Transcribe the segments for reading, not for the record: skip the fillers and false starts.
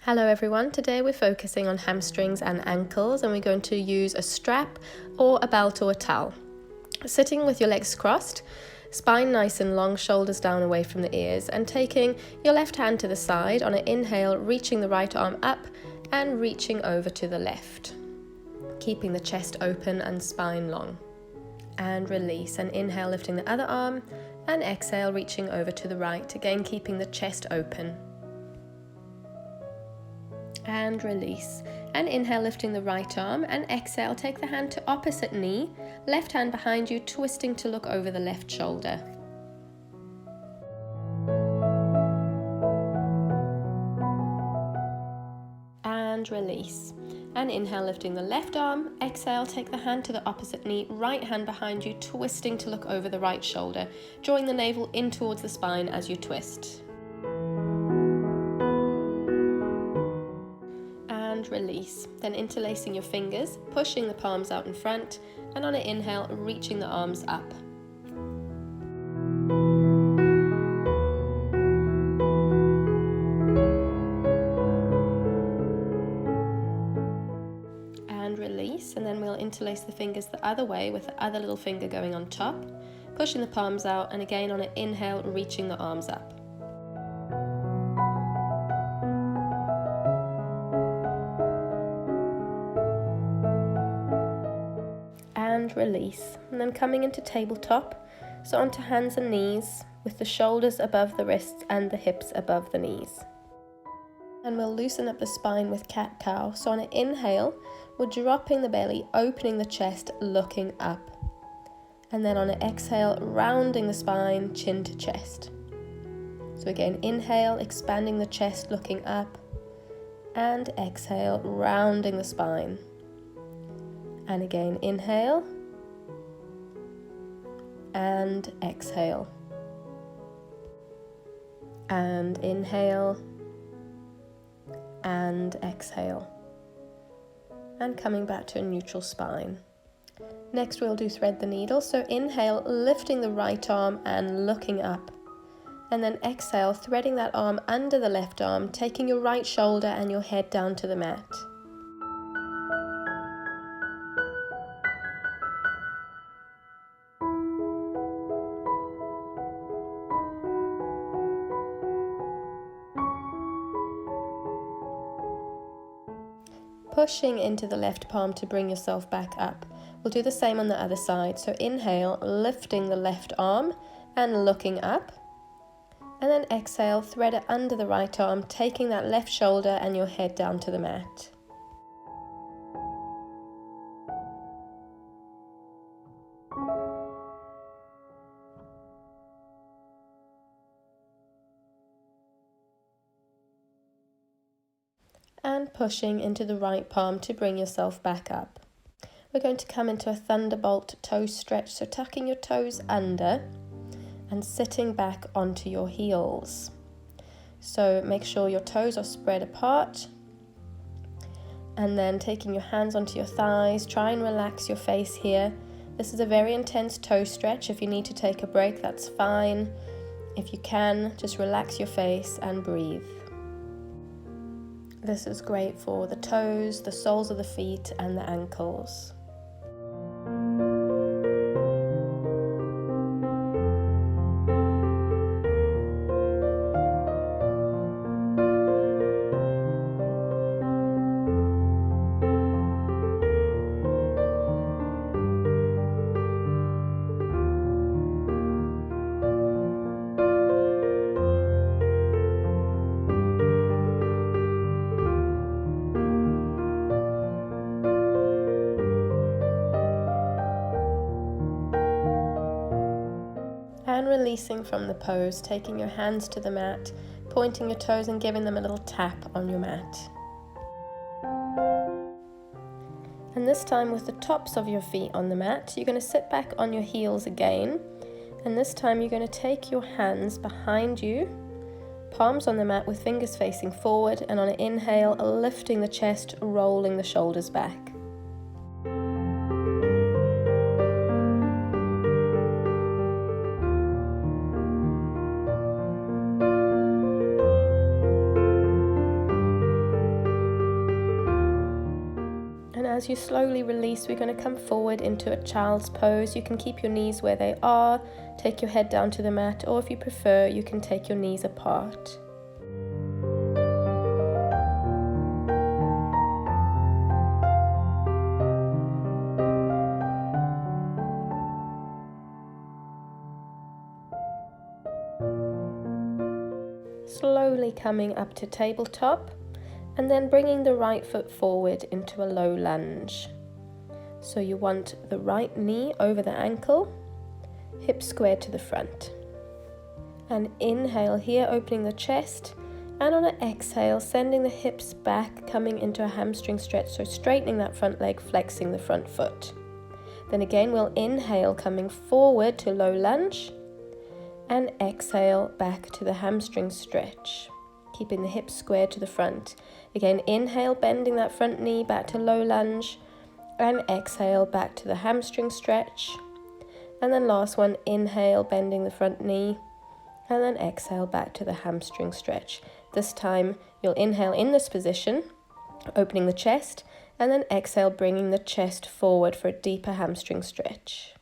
Hello everyone, today we're focusing on hamstrings and ankles and we're going to use a strap or a belt or a towel. Sitting with your legs crossed, spine nice and long, shoulders down away from the ears, and taking your left hand to the side on an inhale, reaching the right arm up and reaching over to the left. Keeping the chest open and spine long. And release, and inhale lifting the other arm and exhale reaching over to the right, again keeping the chest open. And release, and inhale lifting the right arm and exhale take the hand to opposite knee, left hand behind you twisting to look over the left shoulder. And release, and inhale lifting the left arm, exhale take the hand to the opposite knee, right hand behind you twisting to look over the right shoulder, drawing the navel in towards the spine as you twist. And release, then interlacing your fingers, pushing the palms out in front, and on an inhale reaching the arms up. And release, and then we'll interlace the fingers the other way with the other little finger going on top, pushing the palms out, and again on an inhale reaching the arms up. And release, and then coming into tabletop, so onto hands and knees with the shoulders above the wrists and the hips above the knees. And we'll loosen up the spine with cat-cow, so on an inhale we're dropping the belly, opening the chest, looking up, and then on an exhale rounding the spine, chin to chest. So again, inhale expanding the chest, looking up, and exhale rounding the spine. And again, inhale and exhale, and inhale and exhale, and coming back to a neutral spine. Next we'll do thread the needle, so inhale lifting the right arm and looking up, and then exhale threading that arm under the left arm, taking your right shoulder and your head down to the mat. Pushing into the left palm to bring yourself back up. We'll do the same on the other side. So inhale, lifting the left arm and looking up. And then exhale, thread it under the right arm, taking that left shoulder and your head down to the mat. And pushing into the right palm to bring yourself back up. We're going to come into a thunderbolt toe stretch, so tucking your toes under and sitting back onto your heels. So make sure your toes are spread apart, and then taking your hands onto your thighs, try and relax your face here. This is a very intense toe stretch. If you need to take a break, that's fine. If you can, just relax your face and breathe. This is great for the toes, the soles of the feet, and the ankles. And releasing from the pose, taking your hands to the mat, pointing your toes and giving them a little tap on your mat. And this time with the tops of your feet on the mat, you're going to sit back on your heels again. And this time you're going to take your hands behind you, palms on the mat with fingers facing forward, and on an inhale, lifting the chest, rolling the shoulders back. as you slowly release, we're going to come forward into a child's pose. You can keep your knees where they are, take your head down to the mat, or if you prefer, you can take your knees apart. Slowly coming up to tabletop, and then bringing the right foot forward into a low lunge. So you want the right knee over the ankle, hips squared to the front. And inhale here, opening the chest, and on an exhale, sending the hips back, coming into a hamstring stretch, so straightening that front leg, flexing the front foot. Then again, we'll inhale, coming forward to low lunge, and exhale back to the hamstring stretch, keeping the hips squared to the front. Again, inhale, bending that front knee back to low lunge, and exhale back to the hamstring stretch. And then last one, inhale, bending the front knee, and then exhale back to the hamstring stretch. This time you'll inhale in this position, opening the chest, and then exhale, bringing the chest forward for a deeper hamstring stretch.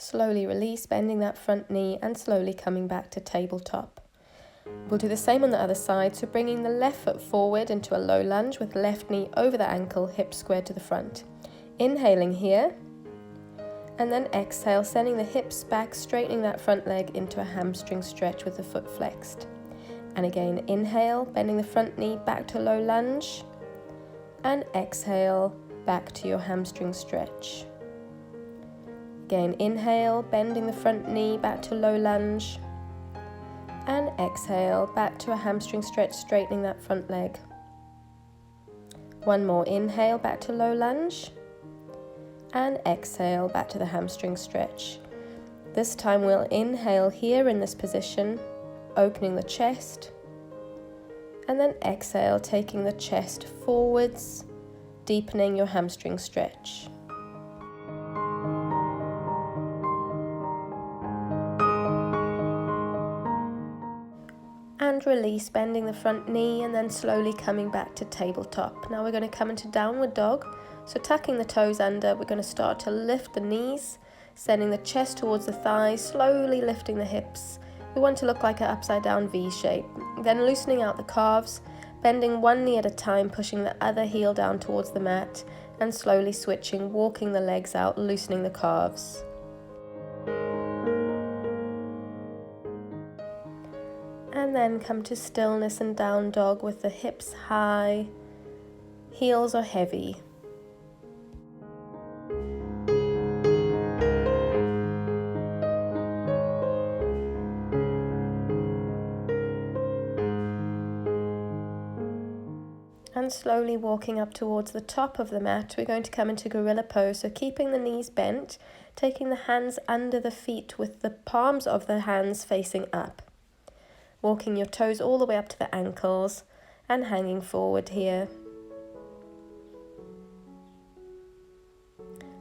Slowly release, bending that front knee and slowly coming back to tabletop. We'll do the same on the other side, so bringing the left foot forward into a low lunge with left knee over the ankle, hips squared to the front. Inhaling here, and then exhale, sending the hips back, straightening that front leg into a hamstring stretch with the foot flexed. And again, inhale, bending the front knee back to low lunge, and exhale back to your hamstring stretch. Again, inhale, bending the front knee back to low lunge, and exhale back to a hamstring stretch, straightening that front leg. One more, inhale back to low lunge, and exhale back to the hamstring stretch. This time we'll inhale here in this position, opening the chest, and then exhale, taking the chest forwards, deepening your hamstring stretch. And release, bending the front knee and then slowly coming back to tabletop. Now we're going to come into downward dog. So tucking the toes under, we're going to start to lift the knees, sending the chest towards the thighs, slowly lifting the hips. We want to look like an upside down V shape. Then loosening out the calves, bending one knee at a time, pushing the other heel down towards the mat, and slowly switching, walking the legs out, loosening the calves. And then come to stillness and down dog with the hips high, heels are heavy. And slowly walking up towards the top of the mat, we're going to come into gorilla pose. So keeping the knees bent, taking the hands under the feet with the palms of the hands facing up. Walking your toes all the way up to the ankles and hanging forward here.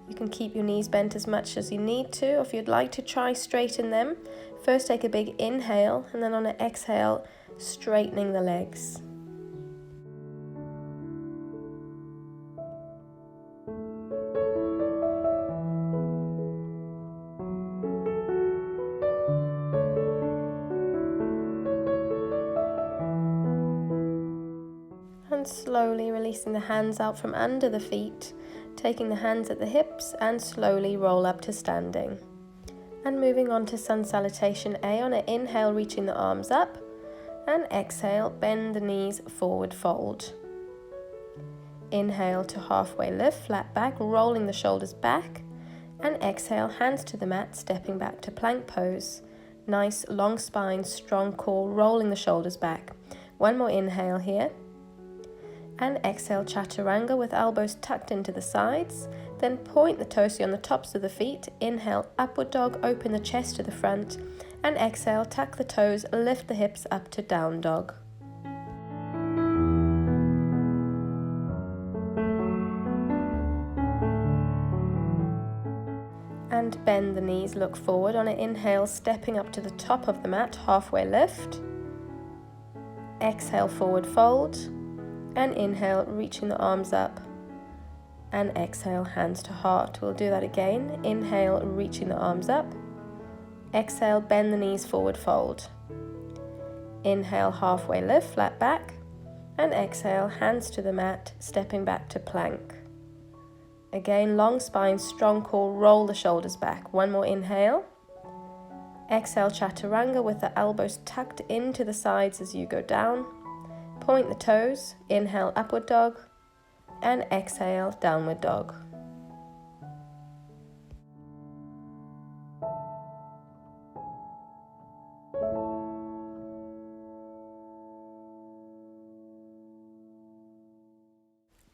You can keep your knees bent as much as you need to, or if you'd like to try straighten them. First take a big inhale, and then on an exhale, straightening the legs. And slowly releasing the hands out from under the feet, taking the hands at the hips and slowly roll up to standing. And moving on to Sun Salutation A, on an inhale, reaching the arms up, and exhale, bend the knees, forward fold. Inhale to halfway lift, flat back, rolling the shoulders back, and exhale, hands to the mat, stepping back to plank pose. Nice long spine, strong core, rolling the shoulders back. One more inhale here. And exhale, chaturanga with elbows tucked into the sides. Then point the toes on the tops of the feet. Inhale, upward dog, open the chest to the front. And exhale, tuck the toes, lift the hips up to down dog. And bend the knees, look forward. On an inhale, stepping up to the top of the mat, halfway lift. exhale, forward fold, and inhale, reaching the arms up, and exhale, hands to heart. We'll do that again. Inhale, reaching the arms up, exhale, bend the knees, forward fold. Inhale, halfway lift, flat back, and exhale, hands to the mat, stepping back to plank. Again, long spine, strong core, roll the shoulders back. One more inhale. Exhale, chaturanga with the elbows tucked into the sides as you go down. Point the toes, inhale, upward dog, and exhale, downward dog.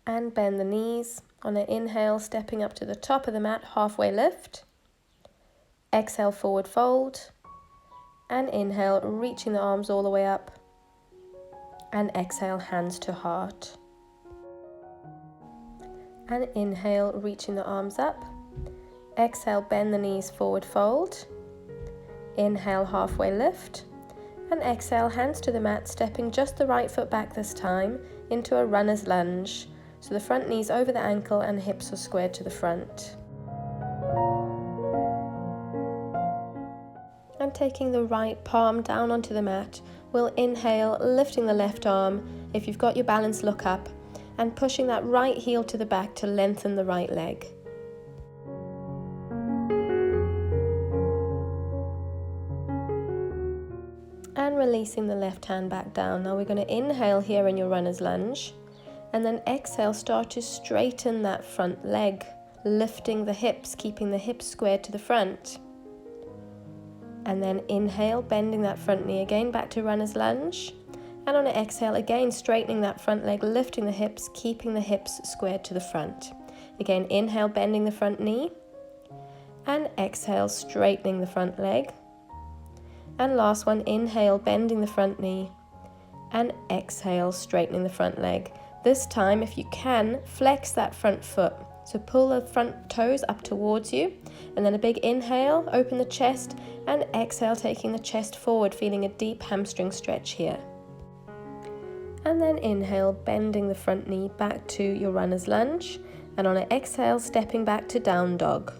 And bend the knees. On an inhale, stepping up to the top of the mat, halfway lift. Exhale, forward fold. And inhale, reaching the arms all the way up. And exhale, hands to heart. And inhale, reaching the arms up. Exhale, bend the knees, forward fold. Inhale, halfway lift. And exhale, hands to the mat, stepping just the right foot back this time into a runner's lunge. So the front knee's over the ankle and hips are squared to the front. And taking the right palm down onto the mat, we'll inhale, lifting the left arm. If you've got your balance, look up, and pushing that right heel to the back to lengthen the right leg. And releasing the left hand back down. Now we're going to inhale here in your runner's lunge. And then exhale, start to straighten that front leg, lifting the hips, keeping the hips squared to the front. And then inhale, bending that front knee again back to runner's lunge. And on an exhale, again straightening that front leg, lifting the hips, keeping the hips squared to the front. Again, inhale, bending the front knee. And exhale, straightening the front leg. And last one, inhale, bending the front knee. And exhale, straightening the front leg. This time, if you can, flex that front foot. So pull the front toes up towards you, and then a big inhale, open the chest, and exhale, taking the chest forward, feeling a deep hamstring stretch here. And then inhale, bending the front knee back to your runner's lunge, and on an exhale, stepping back to down dog.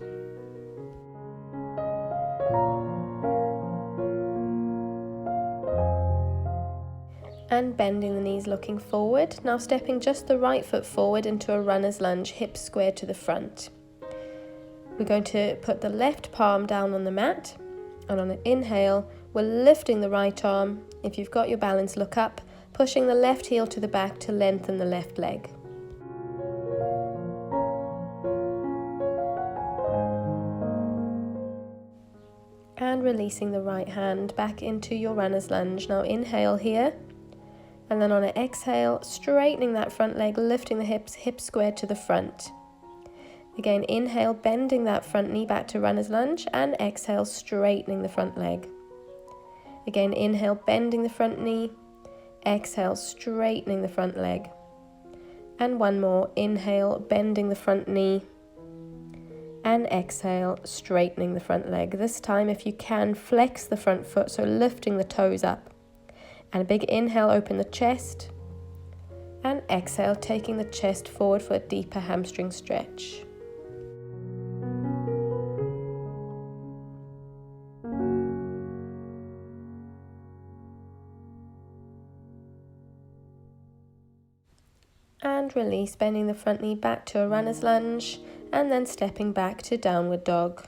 And bending the knees, looking forward. Now stepping just the right foot forward into a runner's lunge, hips squared to the front. We're going to put the left palm down on the mat, and on an inhale, we're lifting the right arm. If you've got your balance, look up, pushing the left heel to the back to lengthen the left leg. And releasing the right hand back into your runner's lunge. Now inhale here. And then on an exhale, straightening that front leg, lifting the hips, hips squared to the front. Again, inhale, bending that front knee back to runner's lunge, and exhale, straightening the front leg. Again, inhale, bending the front knee, exhale, straightening the front leg. And one more, inhale, bending the front knee, and exhale, straightening the front leg. This time, if you can, flex the front foot, so lifting the toes up. And a big inhale, open the chest, and exhale, taking the chest forward for a deeper hamstring stretch. And release, bending the front knee back to a runner's lunge, and then stepping back to downward dog.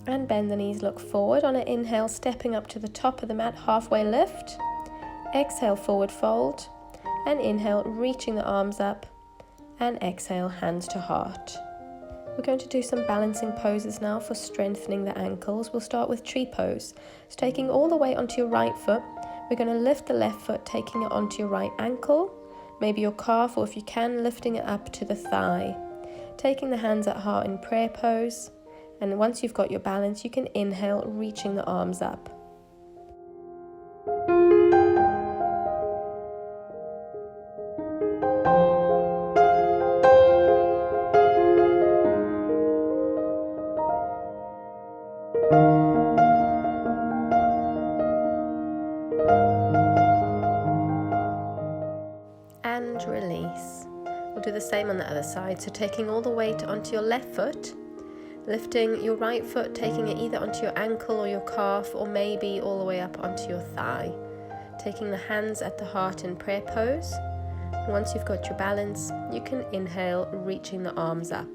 And bend the knees, look forward. On an inhale, stepping up to the top of the mat, halfway lift. Exhale, forward fold. And inhale, reaching the arms up. And exhale, hands to heart. We're going to do some balancing poses now for strengthening the ankles. We'll start with tree pose. So taking all the weight onto your right foot, we're going to lift the left foot, taking it onto your right ankle, maybe your calf, or if you can, lifting it up to the thigh. Taking the hands at heart in prayer pose. And once you've got your balance, you can inhale, reaching the arms up. the same on the other side. So taking all the weight onto your left foot, lifting your right foot, taking it either onto your ankle or your calf, or maybe all the way up onto your thigh. Taking the hands at the heart in prayer pose. Once you've got your balance, you can inhale, reaching the arms up.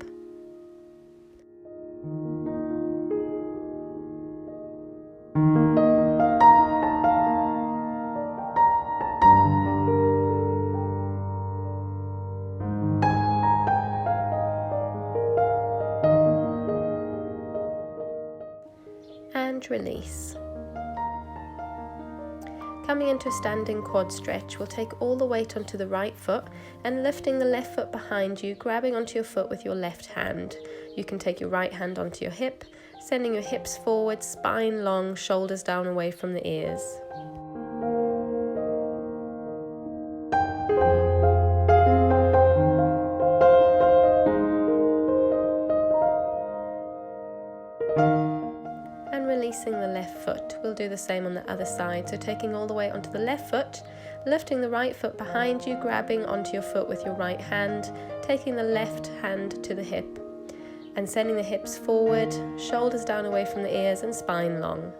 And release. Coming into a standing quad stretch, we'll take all the weight onto the right foot and lifting the left foot behind you, grabbing onto your foot with your left hand. You can take your right hand onto your hip, sending your hips forward, spine long, shoulders down away from the ears. And releasing the left foot. We'll do the same on the other side. So taking all the way onto the left foot, lifting the right foot behind you, grabbing onto your foot with your right hand, taking the left hand to the hip, and sending the hips forward, shoulders down away from the ears and spine long.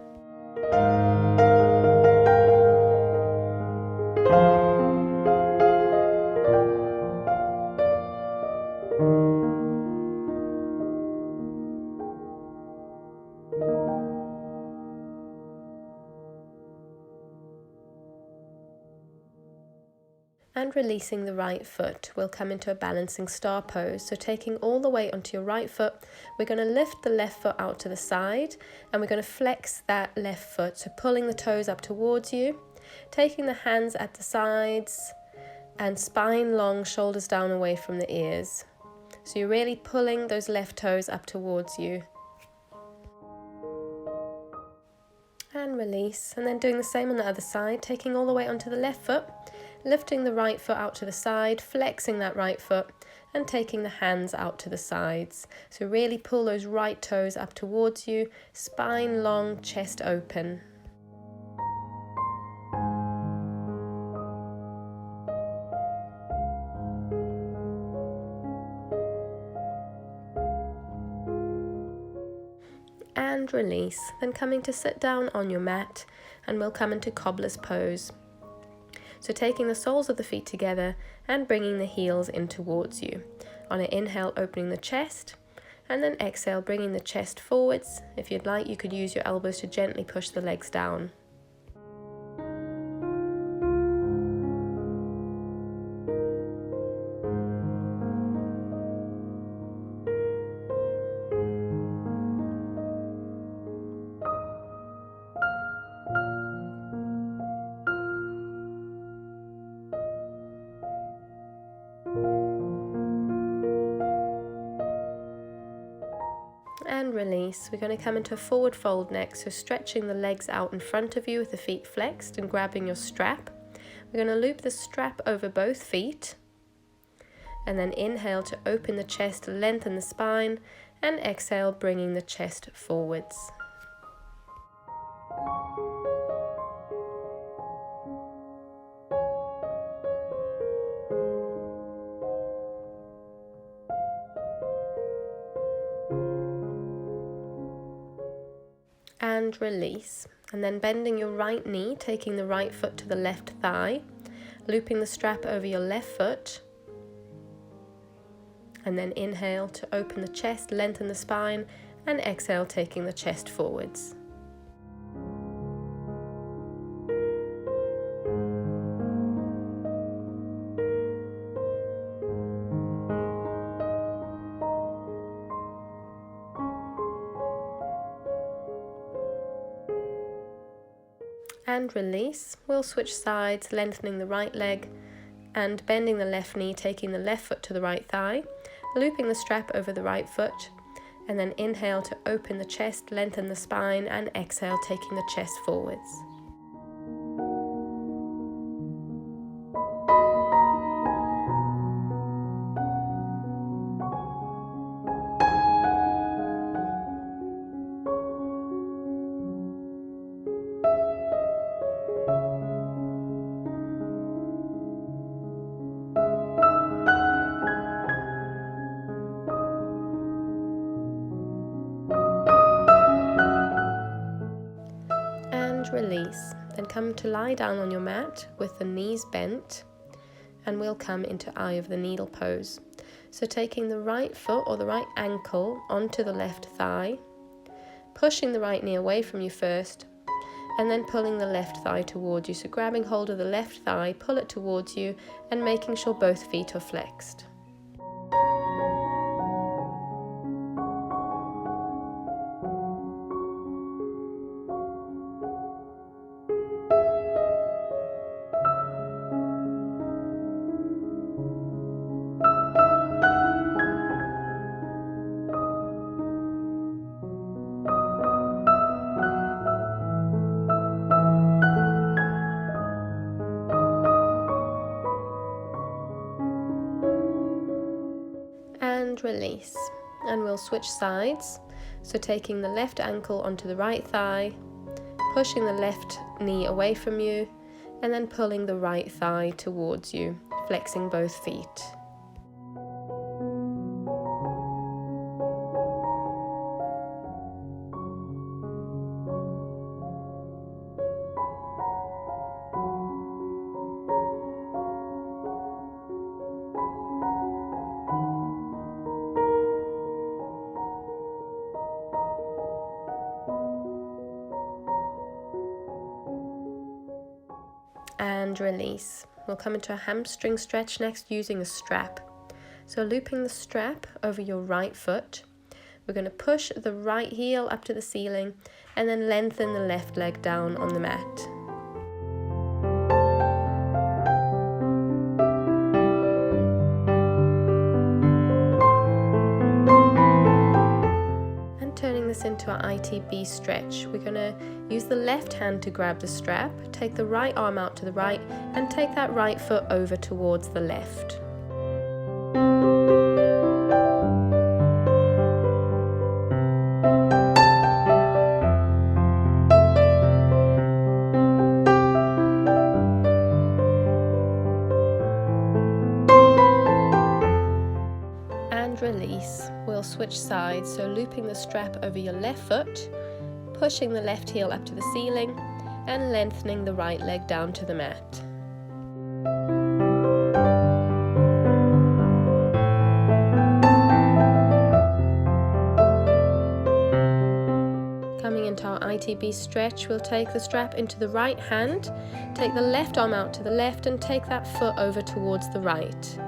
And releasing the right foot, we'll come into a balancing star pose. So taking all the weight onto your right foot, we're going to lift the left foot out to the side and we're going to flex that left foot. So pulling the toes up towards you, taking the hands at the sides and spine long, shoulders down away from the ears. So you're really pulling those left toes up towards you. And release, and then doing the same on the other side, taking all the weight onto the left foot, lifting the right foot out to the side, flexing that right foot and taking the hands out to the sides. So really pull those right toes up towards you, spine long, chest open. And release, then coming to sit down on your mat, and we'll come into cobbler's pose. So taking the soles of the feet together and bringing the heels in towards you. On an inhale, opening the chest, and then exhale, bringing the chest forwards. If you'd like, you could use your elbows to gently push the legs down. And release. We're going to come into a forward fold next, so stretching the legs out in front of you with the feet flexed and grabbing your strap. We're going to loop the strap over both feet and then inhale to open the chest, lengthen the spine, and exhale, bringing the chest forwards. And release, and then bending your right knee, taking the right foot to the left thigh, looping the strap over your left foot, and then inhale to open the chest, lengthen the spine, and exhale, taking the chest forwards. And release. We'll switch sides, lengthening the right leg and bending the left knee, taking the left foot to the right thigh, looping the strap over the right foot, and then inhale to open the chest, lengthen the spine, and exhale, taking the chest forwards. release. Then come to lie down on your mat with the knees bent, and we'll come into eye of the needle pose. So taking the right foot or the right ankle onto the left thigh, pushing the right knee away from you first, and then pulling the left thigh towards you. So grabbing hold of the left thigh, pull it towards you, and making sure both feet are flexed. And release. And we'll switch sides. So taking the left ankle onto the right thigh, pushing the left knee away from you, and then pulling the right thigh towards you, flexing both feet. And release. We'll come into a hamstring stretch next using a strap. So looping the strap over your right foot, we're going to push the right heel up to the ceiling and then lengthen the left leg down on the mat. Turning this into our ITB stretch, we're going to use the left hand to grab the strap, take the right arm out to the right, and take that right foot over towards the left. And release. We'll switch sides, so looping the strap over your left foot, pushing the left heel up to the ceiling, and lengthening the right leg down to the mat. Coming into our ITB stretch, we'll take the strap into the right hand, take the left arm out to the left, and take that foot over towards the right.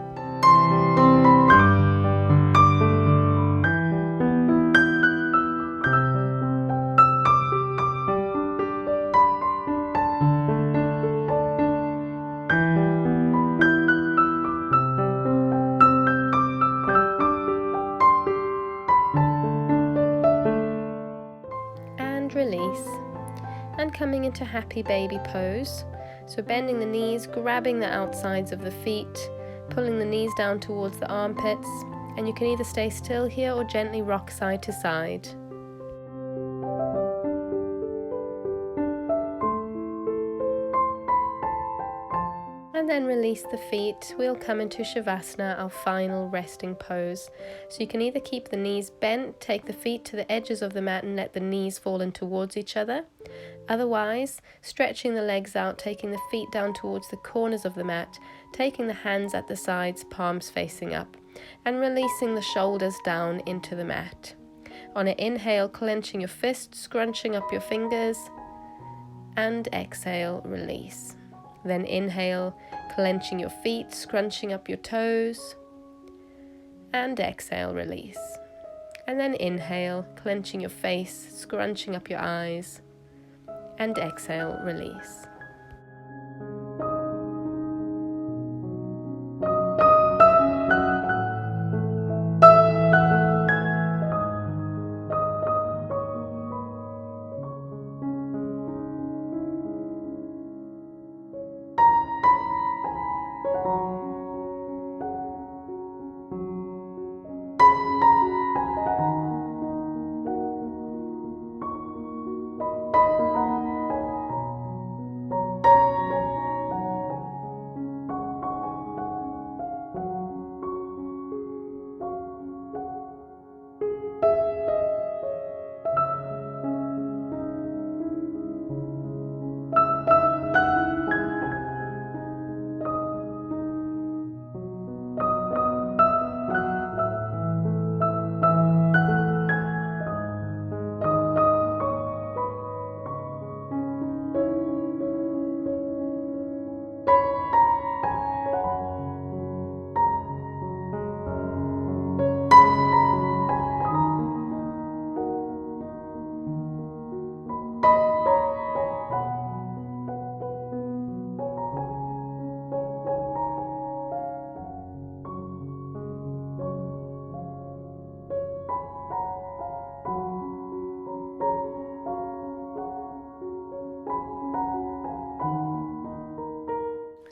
Release, and coming into happy baby pose. So bending the knees, grabbing the outsides of the feet, pulling the knees down towards the armpits, and you can either stay still here or gently rock side to side. And then release the feet. We'll come into Shavasana, our final resting pose. So you can either keep the knees bent, take the feet to the edges of the mat and let the knees fall in towards each other. Otherwise, stretching the legs out, taking the feet down towards the corners of the mat, taking the hands at the sides, palms facing up, and releasing the shoulders down into the mat. On an inhale, clenching your fists, scrunching up your fingers, and exhale, release. Then inhale, clenching your feet, scrunching up your toes, and exhale, release. And then inhale, clenching your face, scrunching up your eyes, and exhale, release.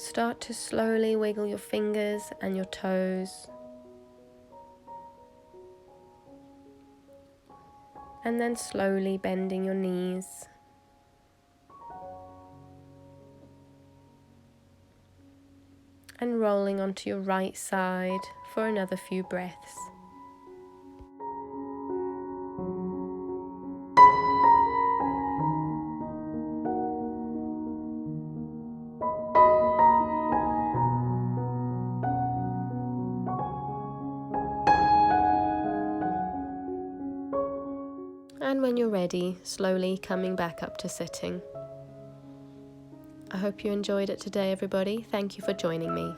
Start to slowly wiggle your fingers and your toes. And then slowly bending your knees. And rolling onto your right side for another few breaths. And when you're ready, slowly coming back up to sitting. I hope you enjoyed it today, everybody. Thank you for joining me.